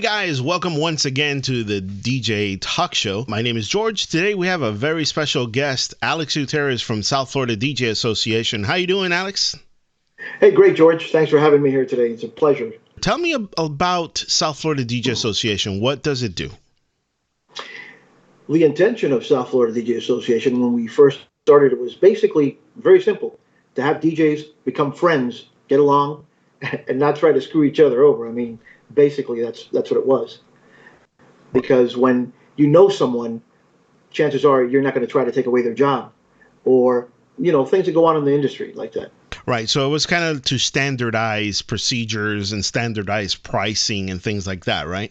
guys, welcome once again to the DJ Talk Show. My name is George. Today we have a very special guest, Alex Gutierrez from South Florida DJ Association. How you doing, Alex? Hey, great, George. Thanks for having me here today. It's a pleasure. Tell me about South Florida DJ Association. What does it do? The intention of South Florida DJ Association when we first started, it was basically very simple, to have DJs become friends, get along, and not try to screw each other over. I mean, basically that's what it was. Because when you know someone, chances are you're not going to try to take away their job or, things that go on in the industry like that. Right. So it was kind of to standardize procedures and standardize pricing and things like that, right?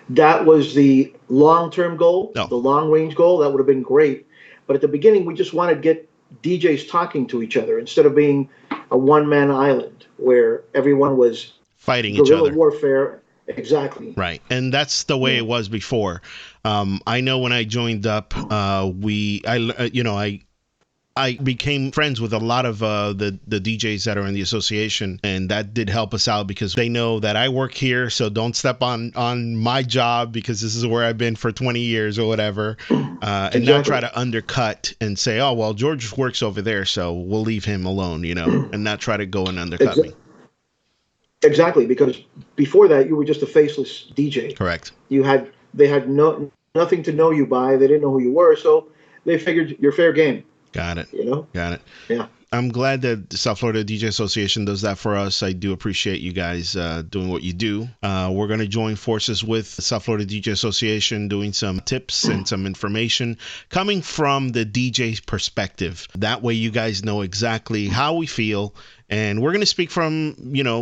That was the long-term goal, No. The long-range goal. That would have been great. But at the beginning, we just wanted to get DJs talking to each other instead of being a one-man island where everyone was fighting each guerrilla other. Warfare. Exactly. Right. And that's the way it was before. I know when I joined up, I became friends with a lot of the DJs that are in the association, and that did help us out because they know that I work here, so don't step on my job because this is where I've been for 20 years or whatever, and not try to undercut and say, oh, well, George works over there, so we'll leave him alone, and not try to go and undercut me. Exactly, because before that, you were just a faceless DJ. Correct. They had nothing to know you by. They didn't know who you were, so they figured you're fair game. Got it. Got it. Yeah. I'm glad that the South Florida DJ Association does that for us. I do appreciate you guys doing what you do. We're going to join forces with the South Florida DJ Association, doing some tips and some information coming from the DJ's perspective. That way you guys know exactly how we feel. And we're going to speak from,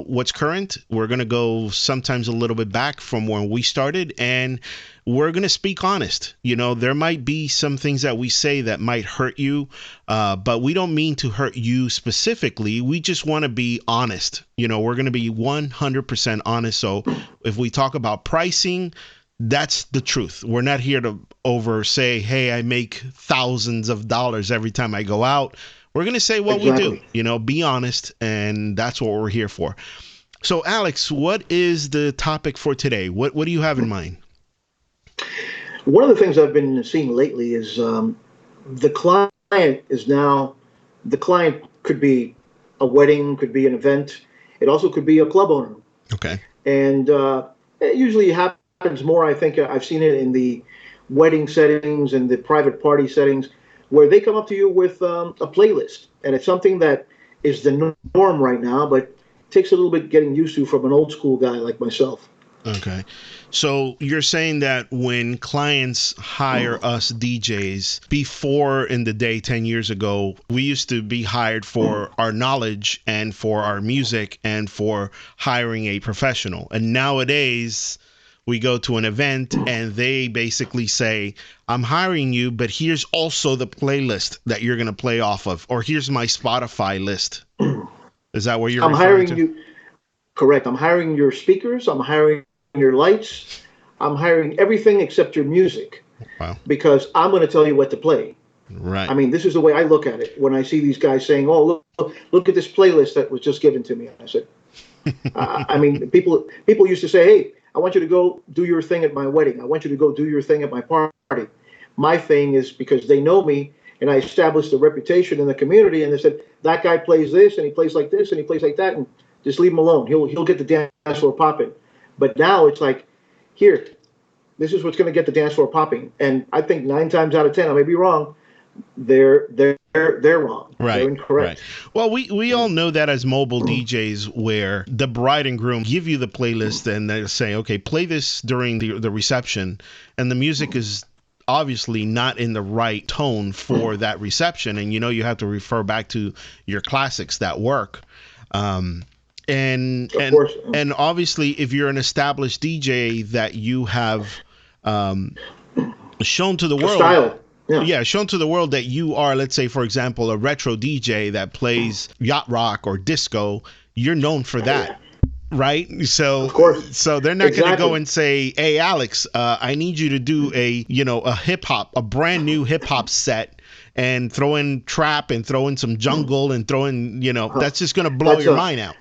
what's current. We're going to go sometimes a little bit back from when we started, and we're going to speak honest. There might be some things that we say that might hurt you, but we don't mean to hurt you specifically. We just want to be honest. We're going to be 100% honest. So if we talk about pricing, that's the truth. We're not here to say, hey, I make thousands of dollars every time I go out. We're going to say what we do, be honest, and that's what we're here for. So, Alex, what is the topic for today? What do you have in mind? One of the things I've been seeing lately is the client could be a wedding, could be an event. It also could be a club owner. Okay. And it usually happens more, I think I've seen it in the wedding settings and the private party settings, where they come up to you with a playlist. And it's something that is the norm right now, but takes a little bit getting used to from an old school guy like myself. Okay. So you're saying that when clients hire us DJs, before in the day, 10 years ago, we used to be hired for our knowledge and for our music and for hiring a professional. And nowadays, we go to an event and they basically say, I'm hiring you, but here's also the playlist that you're going to play off of, or here's my Spotify list. Is that what you're referring to? I'm hiring you. Correct. I'm hiring your speakers. I'm hiring your lights. I'm hiring everything except your music. Wow. Because I'm going to tell you what to play. Right. I mean, this is the way I look at it when I see these guys saying, oh, look at this playlist that was just given to me. I said, I mean, people used to say, hey, I want you to go do your thing at my wedding. I want you to go do your thing at my party. My thing is because they know me and I established a reputation in the community, and they said, that guy plays this and he plays like this and he plays like that, and just leave him alone. He'll get the dance floor popping. But now it's like, here, this is what's going to get the dance floor popping. And I think 9 times out of 10, I may be wrong, they're wrong. Right. They're incorrect. Right. Well, we all know that as mobile DJs, where the bride and groom give you the playlist and they say, okay, play this during the reception, and the music is obviously not in the right tone for that reception, and you have to refer back to your classics that work. And obviously, if you're an established DJ that you have shown to the world. Style. Yeah, shown to the world that you are, let's say, for example, a retro DJ that plays yacht rock or disco, you're known for that, right? So, of course. So they're not going to go and say, hey, Alex, I need you to do a brand new hip hop set and throw in trap and throw in some jungle and throw in, that's just going to blow your mind out.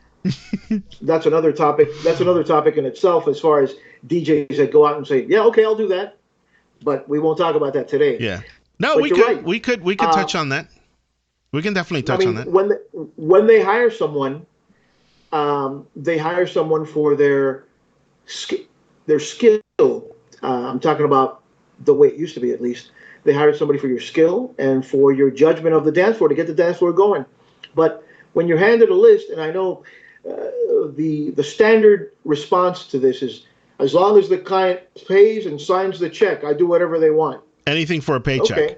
That's another topic. That's another topic in itself, as far as DJs that go out and say, "Yeah, okay, I'll do that," but we won't talk about that today. Yeah. No, But you're right. we could touch on that. We can definitely I touch on mean, that. when they hire someone, they hire someone for their skill. I'm talking about the way it used to be, at least. They hire somebody for your skill and for your judgment of the dance floor to get the dance floor going. But when you're handed a list, and I know the standard response to this is, as long as the client pays and signs the check, I do whatever they want. Anything for a paycheck. Okay,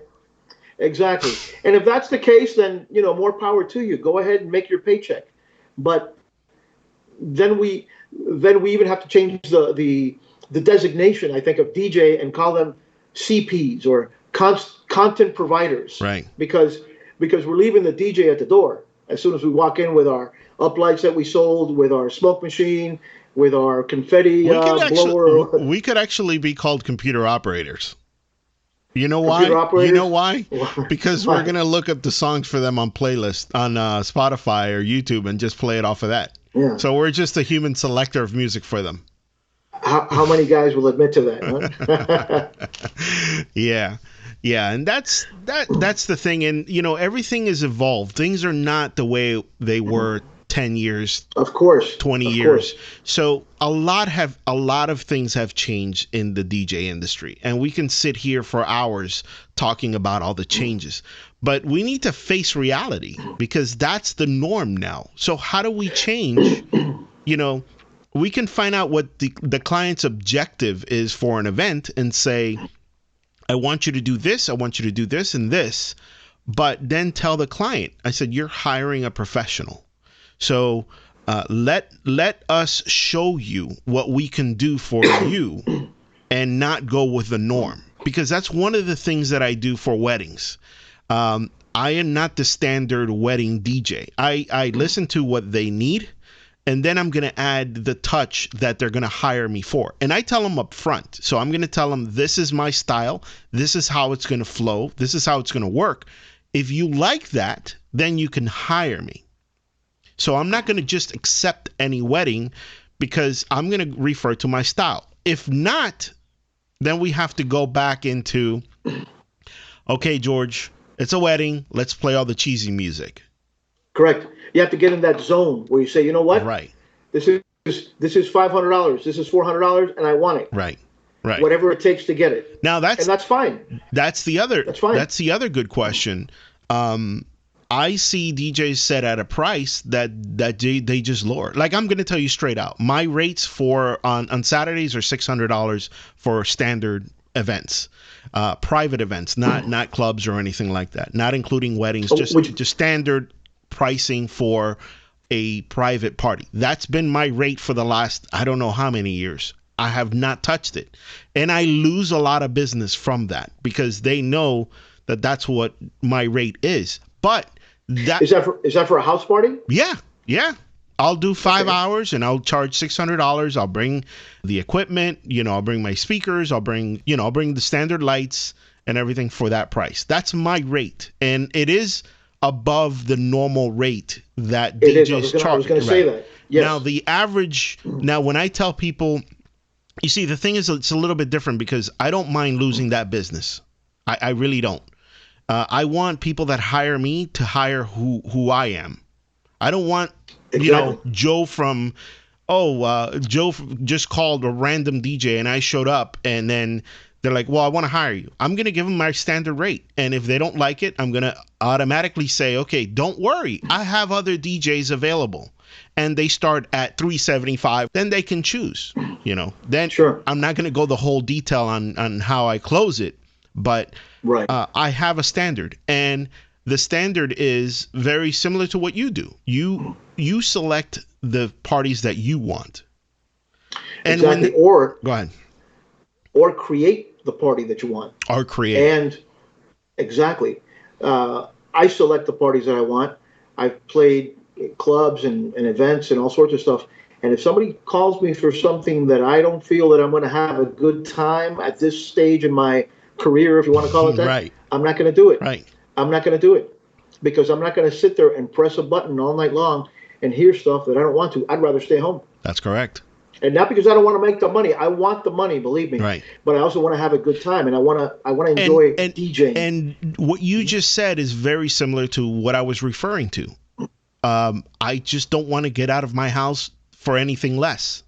exactly. And if that's the case, then more power to you. Go ahead and make your paycheck. But then we even have to change the designation, I think, of DJ and call them CPs, or content providers. Right. Because we're leaving the DJ at the door as soon as we walk in with our uplights that we sold, with our smoke machine, with our confetti blower. We could actually be called computer operators. You know why? Computer operators? You know why? Because we're going to look up the songs for them on playlist on Spotify or YouTube and just play it off of that. Yeah. So we're just a human selector of music for them. How many guys will admit to that? Huh? Yeah. Yeah, and that's the thing. And everything is evolved. Things are not the way they were 10 years, of course, 20 years. So a lot of things have changed in the DJ industry, and we can sit here for hours talking about all the changes. But we need to face reality, because that's the norm now. So how do we change? We can find out what the client's objective is for an event and say, I want you to do this, I want you to do this and this, but then tell the client, I said, you're hiring a professional. So let us show you what we can do for you, and not go with the norm. Because that's one of the things that I do for weddings. I am not the standard wedding DJ. I listen to what they need, and then I'm going to add the touch that they're going to hire me for. And I tell them up front. So I'm going to tell them, this is my style. This is how it's going to flow. This is how it's going to work. If you like that, then you can hire me. So I'm not going to just accept any wedding, because I'm going to refer to my style. If not, then we have to go back into, okay, George, it's a wedding. Let's play all the cheesy music. Correct. You have to get in that zone where you say, you know what? Right. This is $500. This is $400, and I want it. Right. Right. Whatever it takes to get it. Now that's fine. That's the other. That's fine. That's the other good question. I see DJs set at a price that they just lower. Like, I'm going to tell you straight out, my rates on Saturdays are $600 for standard events, private events, not clubs or anything like that, not including weddings, just standard pricing for a private party. That's been my rate for the last, I don't know how many years. I have not touched it, and I lose a lot of business from that, because they know that that's what my rate is. But is that for a house party? Yeah. I'll do 5 hours and I'll charge $600. I'll bring the equipment, I'll bring my speakers, I'll bring the standard lights and everything for that price. That's my rate. And it is above the normal rate that DJs charge. I was going to say that. Yes. Now, the average, when I tell people, you see, the thing is, it's a little bit different, because I don't mind losing that business. I really don't. I want people that hire me to hire who I am. I don't want, Joe from, Joe just called a random DJ and I showed up, and then they're like, well, I want to hire you. I'm going to give them my standard rate. And if they don't like it, I'm going to automatically say, okay, don't worry, I have other DJs available. And they start at $375. Then they can choose, Then sure. I'm not going to go the whole detail on how I close it. But right. I have a standard, and the standard is very similar to what you do. You select the parties that you want. And exactly. Go ahead. Or create the party that you want. Or create. And exactly. I select the parties that I want. I've played clubs and events and all sorts of stuff. And if somebody calls me for something that I don't feel that I'm going to have a good time at this stage in my career, if you want to call it that, right. I'm not going to do it. Right. I'm not going to do it, because I'm not going to sit there and press a button all night long and hear stuff that I don't want to. I'd rather stay home. That's correct. And not because I don't want to make the money. I want the money, believe me. Right. But I also want to have a good time, and I want to enjoy DJing. And what you just said is very similar to what I was referring to. I just don't want to get out of my house for anything less.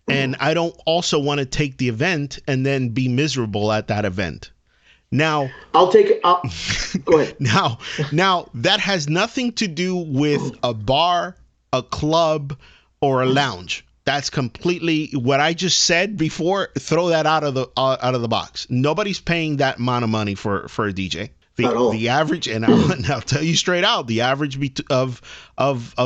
And I don't also want to take the event and then be miserable at that event. Now, Go ahead. Now that has nothing to do with a bar, a club, or a lounge. That's completely what I just said before. Throw that out of the box. Nobody's paying that amount of money for a DJ. The average, and I'll tell you straight out, the average of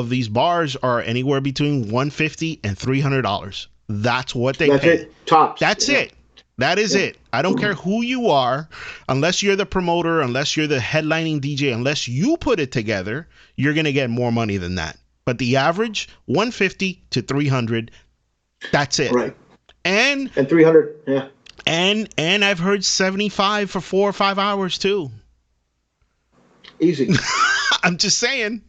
these bars are anywhere between $150 and $300. That's what they pay. That's it. Tops. That's it. That is it. I don't care who you are, unless you're the promoter, unless you're the headlining DJ, unless you put it together, you're gonna get more money than that. But the average, $150 to $300. That's it. Right. And 300. Yeah. And I've heard 75 for 4 or 5 hours too. Easy. I'm just saying.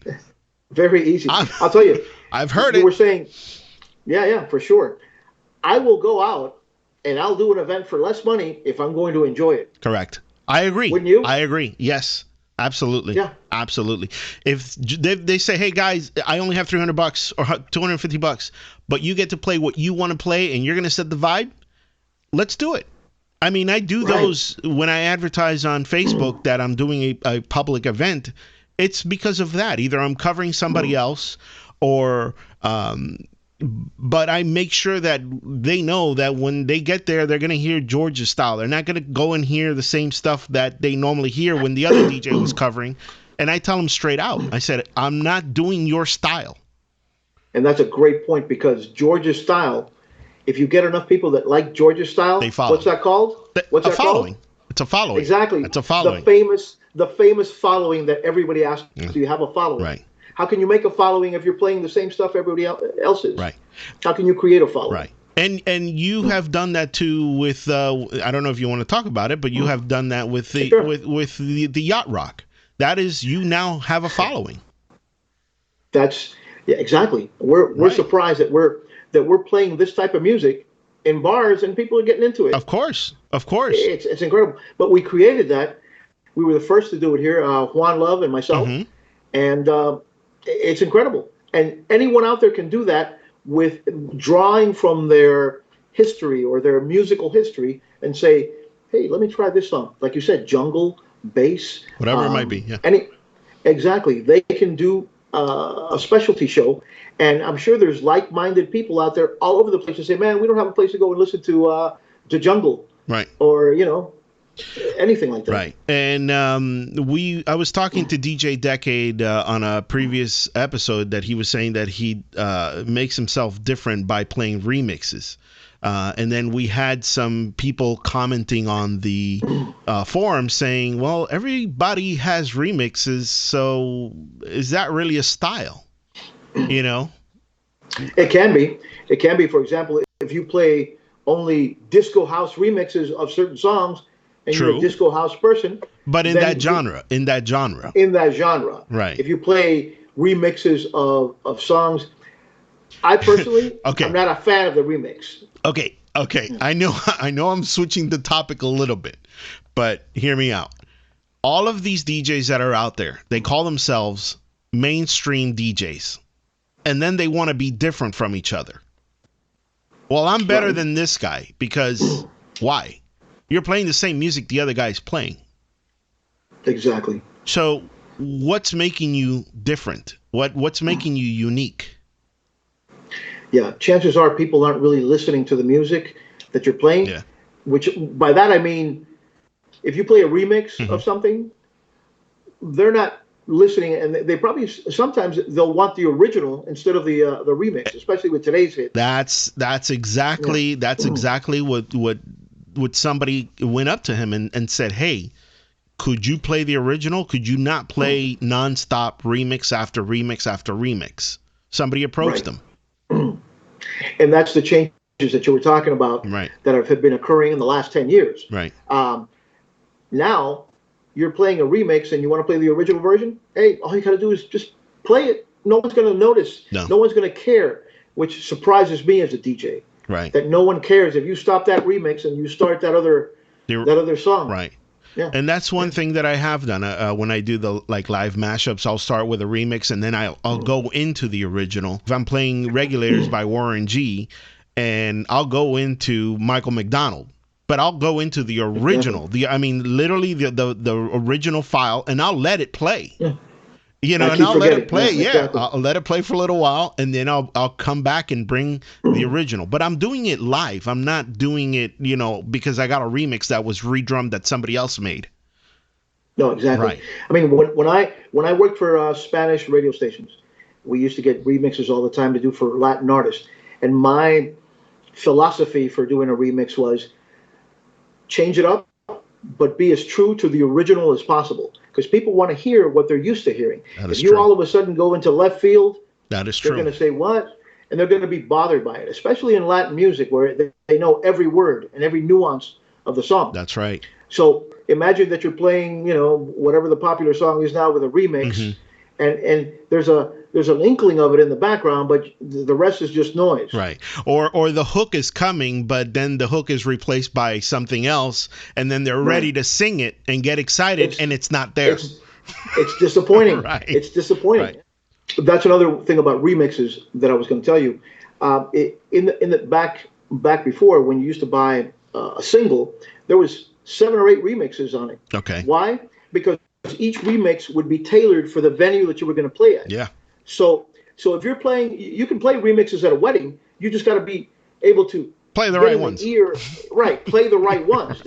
Very easy. I'll tell you. I've heard you it. Were saying, yeah, for sure. I will go out and I'll do an event for less money if I'm going to enjoy it. Correct. I agree. Wouldn't you? I agree. Yes. Absolutely. Yeah. Absolutely. If they say, "Hey guys, I only have $300 or $250, but you get to play what you want to play and you're going to set the vibe," let's do it. I mean, I do those when I advertise on Facebook that I'm doing a public event. It's because of that. Either I'm covering somebody else or but I make sure that they know that when they get there, they're going to hear George's style. They're not going to go and hear the same stuff that they normally hear when the other DJ was covering. And I tell them straight out. I said, I'm not doing your style. And that's a great point, because George's style, if you get enough people that like George's style, they follow. What's that called? What's that following. Called? It's a following. Exactly. It's a following. The famous following that everybody asks, do you have a following? Right. How can you make a following if you're playing the same stuff everybody else is? Right. How can you create a following? Right. And you have done that too with I don't know if you want to talk about it, but you have done that with the with the yacht rock. That is, you now have a following. That's exactly. We're surprised that we're playing this type of music in bars and people are getting into it. Of course. It's incredible. But we created that. We were the first to do it here, Juan Love and myself, and it's incredible. And anyone out there can do that with drawing from their history or their musical history and say, hey, let me try this song. Like you said, jungle, bass. Whatever it might be, yeah. Exactly. They can do a specialty show. And I'm sure there's like-minded people out there all over the place who say, man, we don't have a place to go and listen to jungle. Right. Or, anything like that. Right. And I was talking to DJ Decade on a previous episode that he was saying that he makes himself different by playing remixes. And then we had some people commenting on the forum saying, well, everybody has remixes, so is that really a style? It can be. It can be. For example, if you play only disco house remixes of certain songs, and you're a disco house person. But in that genre. Right. If you play remixes of songs, I personally, I'm not a fan of the remix. Okay. I know I'm switching the topic a little bit, but hear me out. All of these DJs that are out there, they call themselves mainstream DJs. And then they want to be different from each other. Well, I'm better than this guy because why? You're playing the same music the other guy's playing. Exactly. So what's making you different? What's making you unique? Yeah, chances are people aren't really listening to the music that you're playing. Yeah. Which, by that I mean, if you play a remix of something, they're not listening, and they probably sometimes they'll want the original instead of the remix, especially with today's hit. That's exactly what somebody went up to him and said, hey, could you play the original? Could you not play nonstop remix after remix after remix? Somebody approached them. And that's the changes that you were talking about that have been occurring in the last 10 years. Right. Now you're playing a remix and you want to play the original version. Hey, all you got to do is just play it. no one's going to notice. No. No one's going to care, which surprises me as a DJ. Right. That no one cares if you stop that remix and you start that other song. Right. Yeah. And that's one thing that I have done when I do the live mashups. I'll start with a remix and then I'll go into the original. If I'm playing Regulators by Warren G, and I'll go into Michael McDonald, but I'll go into the original. Literally the original file, and I'll let it play. Yeah. And I'll let it play. Yeah, exactly. I'll let it play for a little while, and then I'll come back and bring the original. But I'm doing it live. I'm not doing it, because I got a remix that was redrummed that somebody else made. No, exactly. Right. I mean, when I worked for Spanish radio stations, we used to get remixes all the time to do for Latin artists. And my philosophy for doing a remix was change it up, but be as true to the original as possible. Because people want to hear what they're used to hearing. If you all of a sudden go into left field, that is true. They're going to say, what? And they're going to be bothered by it, especially in Latin music where they know every word and every nuance of the song. That's right. So imagine that you're playing, whatever the popular song is now with a remix, and there's an inkling of it in the background, but the rest is just noise. Right. Or the hook is coming, but then the hook is replaced by something else, and then they're ready to sing it and get excited, and it's not there. It's disappointing. Right. It's disappointing. Right. That's another thing about remixes that I was going to tell you. In the back before, when you used to buy a single, there was 7 or 8 remixes on it. Okay. Why? Because each remix would be tailored for the venue that you were going to play at. Yeah. So if you're playing, you can play remixes at a wedding. You just got to be able to play the right ones. Play the right ones.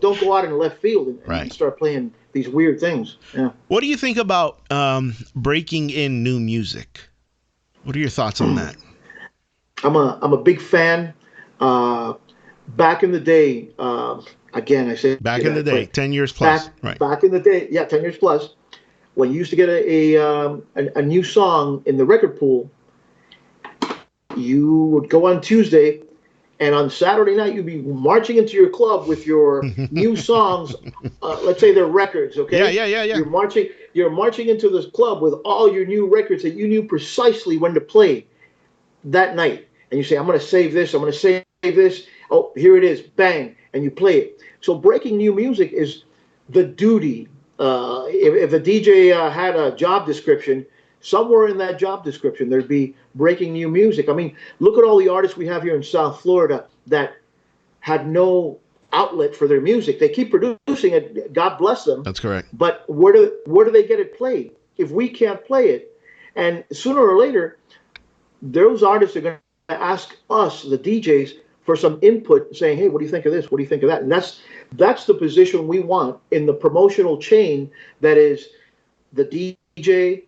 Don't go out in left field and start playing these weird things. Yeah. What do you think about breaking in new music? What are your thoughts on that? I'm a big fan. Back in the day, again, I say back in the day, 10 years plus. Back in the day, 10 years plus. When you used to get a new song in the record pool, you would go on Tuesday, and on Saturday night you'd be marching into your club with your new songs. Let's say they're records, okay? Yeah. You're marching into this club with all your new records that you knew precisely when to play that night, and you say, "I'm going to save this. I'm going to save this. Oh, here it is, bang!" And you play it. So breaking new music is the duty. If a DJ had a job description, somewhere in that job description, there'd be breaking new music. I mean, look at all the artists we have here in South Florida that had no outlet for their music. They keep producing it. God bless them. That's correct. But where do they get it played? If we can't play it, and sooner or later, those artists are going to ask us, the DJs, for some input, saying, "Hey, what do you think of this? What do you think of that?" And that's the position we want in the promotional chain. That is the DJ,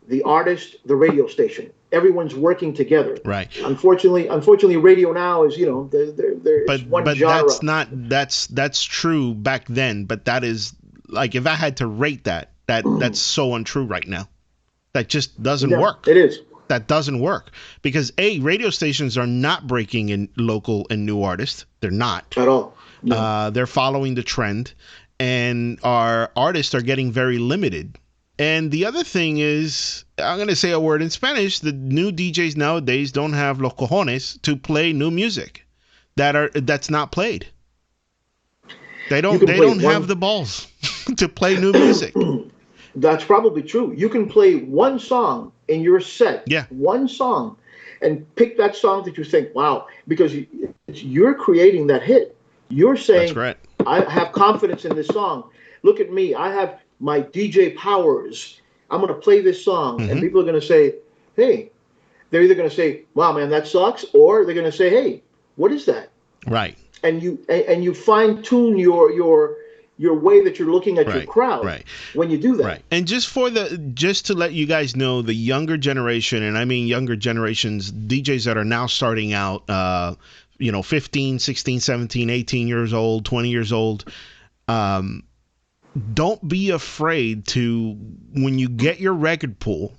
the artist, the radio station. Everyone's working together. Right. Unfortunately, radio now is there's one genre. That's true back then. But that is like if I had to rate that's so untrue right now. That just doesn't work. It is. That doesn't work because radio stations are not breaking in local and new artists. They're not at all. No. They're following the trend, and our artists are getting very limited. And the other thing is, I'm going to say a word in Spanish. The new DJs nowadays don't have los cojones to play new music that's not played. They don't have the balls to play new music. That's probably true. You can play one song in your set, one song, and pick that song that you think, wow, because you're creating that hit. You're saying, I have confidence in this song. Look at me. I have my DJ powers. I'm going to play this song. And people are going to say, hey, they're either going to say, wow, man, that sucks. Or they're going to say, hey, what is that? Right. And you fine tune your way that you're looking at your crowd when you do that. Right. And just to let you guys know, the younger generation, and I mean younger generations, DJs that are now starting out, 15, 16, 17, 18 years old, 20 years old, don't be afraid to, when you get your record pool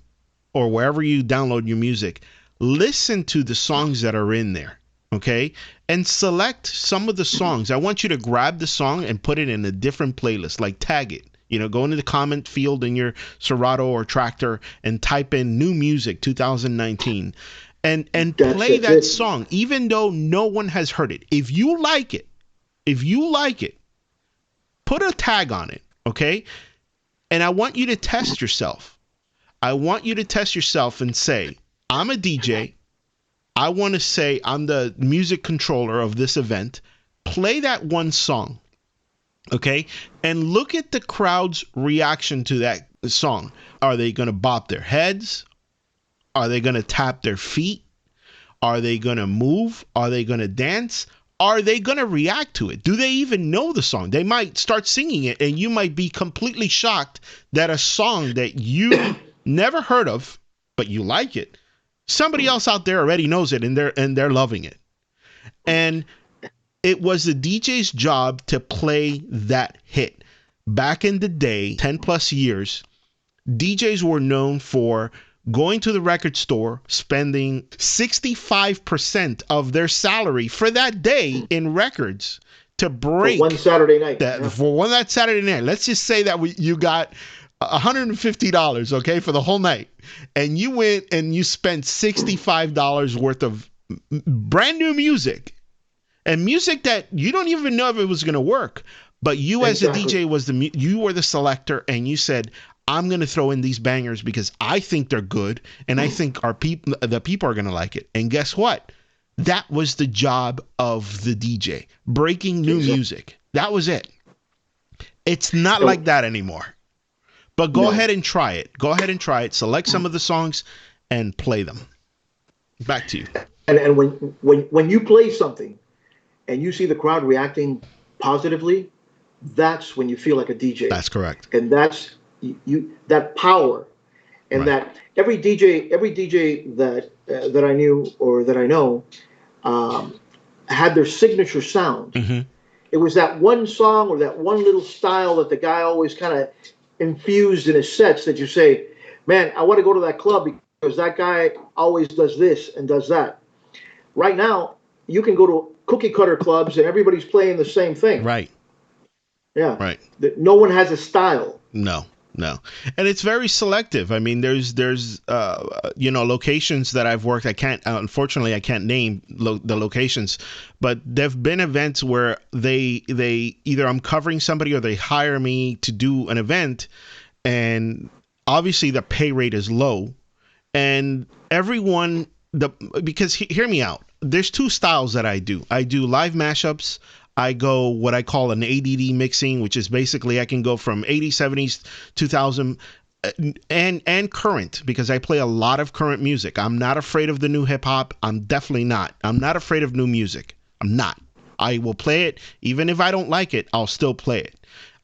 or wherever you download your music, listen to the songs that are in there. Okay, and select some of the songs. I want you to grab the song and put it in a different playlist, like tag it. Go into the comment field in your Serato or Tractor and type in new music 2019 and play that song, even though no one has heard it. If you like it, put a tag on it, okay? And I want you to test yourself. I want you to test yourself and say, I'm a DJ. I want to say I'm the music controller of this event. Play that one song, okay? And look at the crowd's reaction to that song. Are they going to bop their heads? Are they going to tap their feet? Are they going to move? Are they going to dance? Are they going to react to it? Do they even know the song? They might start singing it, and you might be completely shocked that a song that you never heard of, but you like it, somebody else out there already knows it, and they're loving it. And it was the DJ's job to play that hit. Back in the day, 10 plus years, DJs were known for going to the record store, spending 65% of their salary for that day in records to break. For one Saturday night. For that Saturday night. Let's just say that you got $150, okay, for the whole night. And you went and you spent $65 worth of brand new music. And music that you don't even know if it was going to work. But you as a DJ you were the selector, and you said, I'm going to throw in these bangers because I think they're good, and I think the people are going to like it. And guess what? That was the job of the DJ, breaking new music. That was it. It's not like that anymore. But go ahead and try it. Go ahead and try it. Select some of the songs and play them. Back to you. And when you play something and you see the crowd reacting positively, that's when you feel like a DJ. That's correct. And that's that power, and that every DJ that I knew or that I know had their signature sound. Mm-hmm. It was that one song or that one little style that the guy always kind of infused in his sets that you say, man, I want to go to that club because that guy always does this and does that. Right now, you can go to cookie cutter clubs and everybody's playing the same thing. Right. Yeah. Right. No one has a style. No. And it's very selective. I mean, there's locations that I've worked. Unfortunately, I can't name the locations, but there've been events where they either I'm covering somebody or they hire me to do an event, and obviously the pay rate is low, and because hear me out. There's two styles that I do. I do live mashups. I go what I call an ADD mixing, which is basically I can go from 80s, 70s, 2000, and current, because I play a lot of current music. I'm not afraid of the new hip hop. I'm definitely not. I'm not afraid of new music. I'm not. I will play it. Even if I don't like it, I'll still play it.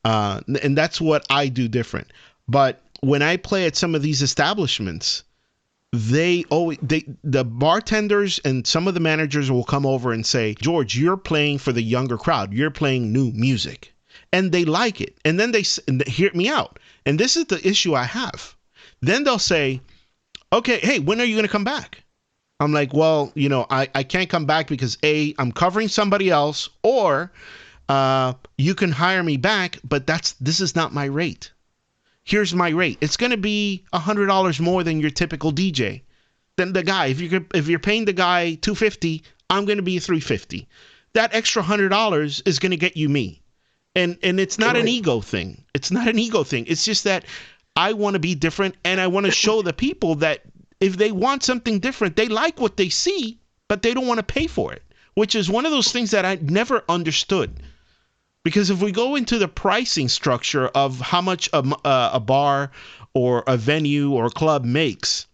And that's what I do different. But when I play at some of these establishments, the bartenders and some of the managers will come over and say, George, you're playing for the younger crowd. You're playing new music. And they like it. And then they hear me out. And this is the issue I have. Then they'll say, okay, hey, when are you going to come back? I'm like, well, I can't come back because A, I'm covering somebody else, or you can hire me back, but this is not my rate. Here's my rate. It's going to be $100 more than your typical DJ. Then the guy, if you're paying the guy $250, I'm going to be $350. That extra $100 is going to get you me. And it's not an ego thing. It's not an ego thing. It's just that I want to be different, and I want to show the people that if they want something different, they like what they see, but they don't want to pay for it, which is one of those things that I never understood. Because if we go into the pricing structure of how much a bar or a venue or a club makes,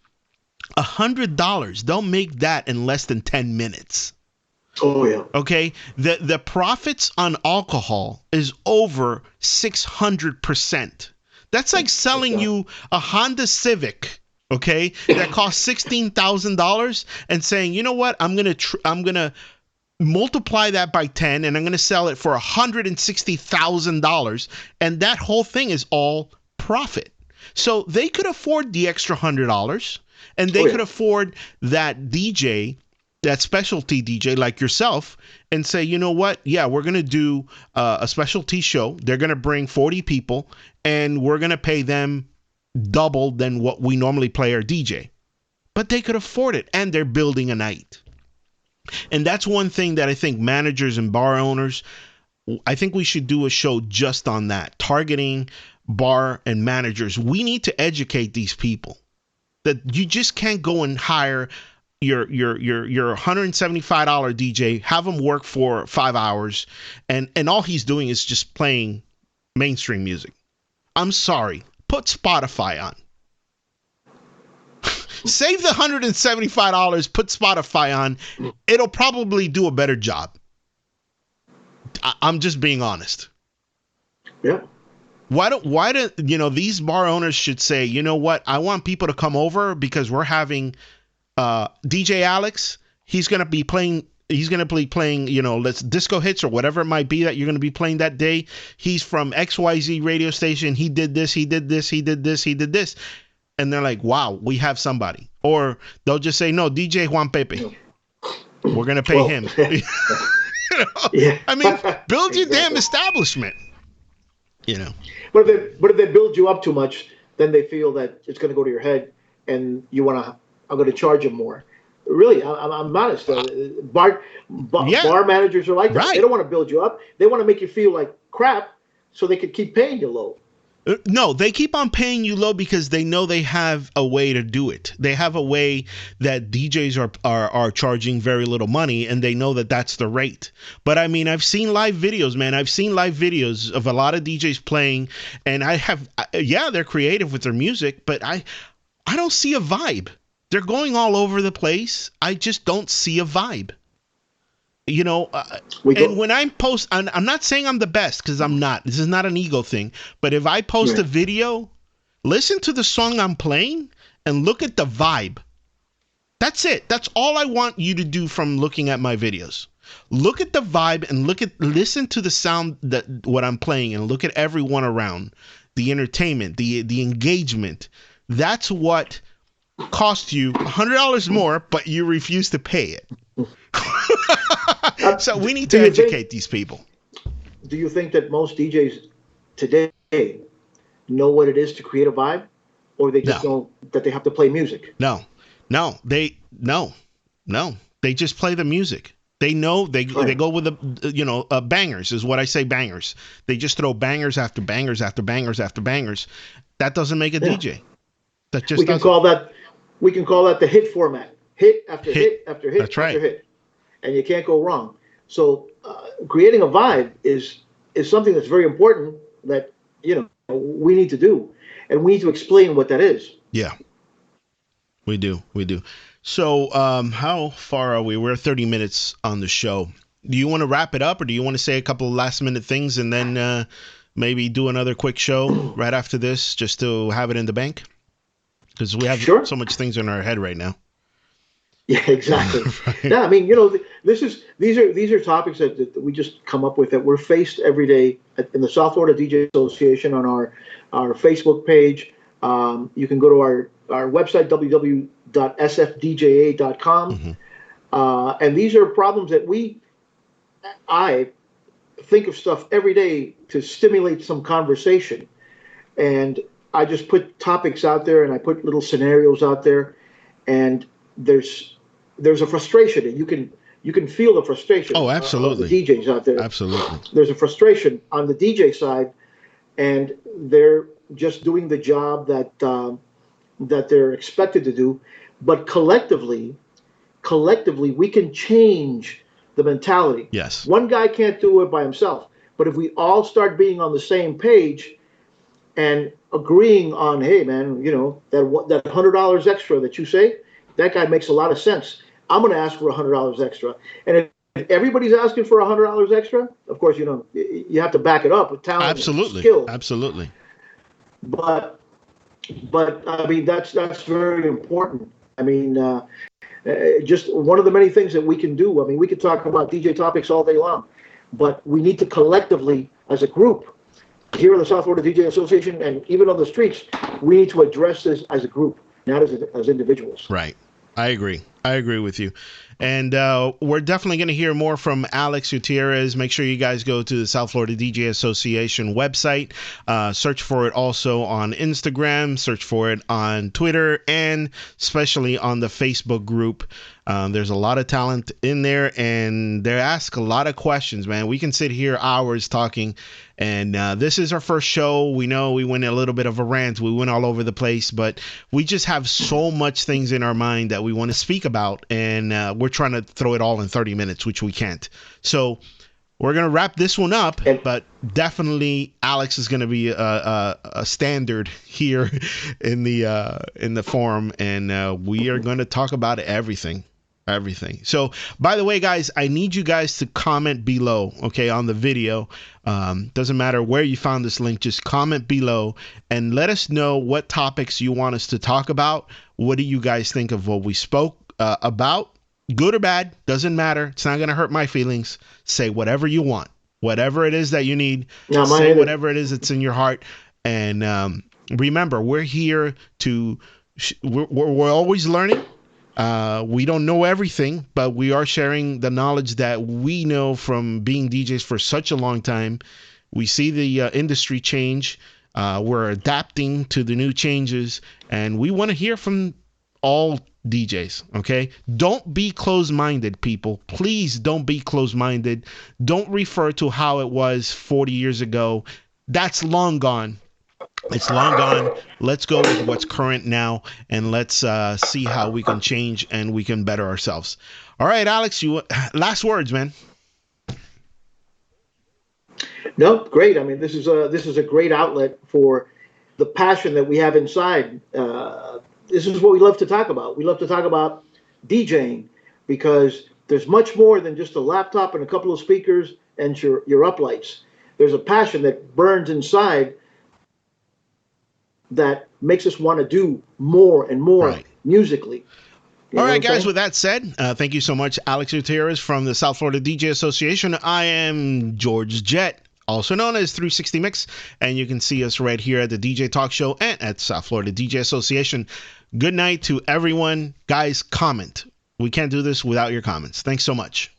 $100, they'll make that in less than 10 minutes. Oh, yeah. Okay? The profits on alcohol is over 600%. That's like selling you a Honda Civic, okay, that costs $16,000 and saying, you know what, I'm gonna multiply that by 10 and I'm going to sell it for $160,000, and that whole thing is all profit. So they could afford the extra $100, and they could afford that DJ that specialty DJ like yourself and say, you know what? Yeah, we're going to do a specialty show. They're going to bring 40 people and we're going to pay them double than what we normally pay our DJ. But they could afford it and they're building a night. And that's one thing that I think managers and bar owners, I think we should do a show just on that, targeting bar and managers. We need to educate these people that you just can't go and hire your $175 DJ, have him work for 5 hours, and all he's doing is just playing mainstream music. I'm sorry. Put Spotify on. Save the $175, put Spotify on. It'll probably do a better job. I'm just being honest. Yeah. Why do these bar owners should say, you know what? I want people to come over because we're having DJ Alex. He's going to be playing, let's disco hits or whatever it might be that you're going to be playing that day. He's from XYZ radio station. He did this, he did this, he did this, he did this. And they're like, wow, we have somebody. Or they'll just say, no, DJ Juan Pepe. We're going to pay him. Yeah. I mean, build your damn establishment. But if they build you up too much, then they feel that it's going to go to your head, and I'm going to charge them more. Really, I'm honest. Bar managers are like that. Right. They don't want to build you up. They want to make you feel like crap, so they could keep paying you low. No, they keep on paying you low because they know they have a way to do it. They have a way that DJs are charging very little money, and they know that that's the rate. But I mean, I've seen live videos, man. I've seen live videos of a lot of DJs playing, and they're creative with their music, but I don't see a vibe. They're going all over the place. I just don't see a vibe. And when I post, I'm not saying I'm the best because I'm not. This is not an ego thing. But if I post a video, listen to the song I'm playing and look at the vibe. That's it. That's all I want you to do from looking at my videos. Look at the vibe and listen to the sound what I'm playing and look at everyone around. The entertainment, the engagement. That's what cost you $100 more, but you refuse to pay it. So we need to educate these people. Do you think that most DJs today know what it is to create a vibe, or they just know that they have to play music? No. They just play the music. They know they go with the bangers is what I say, bangers. They just throw bangers after bangers after bangers after bangers. That doesn't make a DJ. That just we can call that the hit format. Hit after hit after hit after hit. And you can't go wrong. So creating a vibe is something that's very important that we need to do, and we need to explain what that is. Yeah, we do. So how far are we? We're 30 minutes on the show. Do you want to wrap it up, or do you want to say a couple of last minute things and then maybe do another quick show right after this just to have it in the bank? Because we have so much things in our head right now. Yeah, exactly. Right. Yeah, I mean, these are topics that we just come up with that we're faced every day in the South Florida DJ Association on our Facebook page. You can go to our website, www.sfdja.com. Mm-hmm. And these are problems that I think of stuff every day to stimulate some conversation. And I just put topics out there and I put little scenarios out there, and there's a frustration, and you can feel the frustration. Oh, absolutely. Of the DJs out there. Absolutely. There's a frustration on the DJ side, and they're just doing the job that they're expected to do. But collectively, we can change the mentality. Yes. One guy can't do it by himself, but if we all start being on the same page and agreeing on, hey man, that $100 extra that you say, that guy makes a lot of sense. I'm going to ask for $100 extra. And if everybody's asking for $100 extra, of course, you have to back it up with talent and skill. Absolutely. But I mean, that's very important. I mean, just one of the many things that we can do. I mean, we could talk about DJ topics all day long, but we need to collectively, as a group, here in the South Florida DJ Association and even on the streets, we need to address this as a group, not as individuals. Right. I agree with you. And we're definitely going to hear more from Alex Gutierrez. Make sure you guys go to the South Florida DJ Association website. Search for it also on Instagram. Search for it on Twitter, and especially on the Facebook group. There's a lot of talent in there, and they ask a lot of questions, man. We can sit here hours talking, and this is our first show. We know we went a little bit of a rant. We went all over the place, but we just have so much things in our mind that we want to speak about, and we're trying to throw it all in 30 minutes, which we can't. So we're going to wrap this one up, but definitely Alex is going to be a standard here in the forum, and we are going to talk about everything. So, by the way, guys, I need you guys to comment below, okay, on the video. Doesn't matter where you found this link, just comment below and let us know what topics you want us to talk about. What do you guys think of what we spoke about? Good or bad, doesn't matter. It's not going to hurt my feelings. Say whatever you want, whatever it is that you need. Say whatever it is that's in your heart. And remember, we're here to, we're always learning. We don't know everything, but we are sharing the knowledge that we know from being DJs for such a long time. We see the industry change. We're adapting to the new changes, and we want to hear from all DJs, okay? Don't be closed-minded, people. Please don't be closed-minded. Don't refer to how it was 40 years ago. That's long gone. It's long gone. Let's go with what's current now, and let's see how we can change and we can better ourselves. All right, Alex, you last words, man. No, great. I mean, this is a great outlet for the passion that we have inside. This is what we love to talk about. We love to talk about DJing because there's much more than just a laptop and a couple of speakers and your uplights. There's a passion that burns inside that makes us want to do more and more musically. All right, guys, with that said, thank you so much, Alex Gutierrez from the South Florida DJ Association. I am George Jett, also known as 360 Mix, and you can see us right here at the DJ Talk Show and at South Florida DJ Association. Good night to everyone. Guys, comment. We can't do this without your comments. Thanks so much.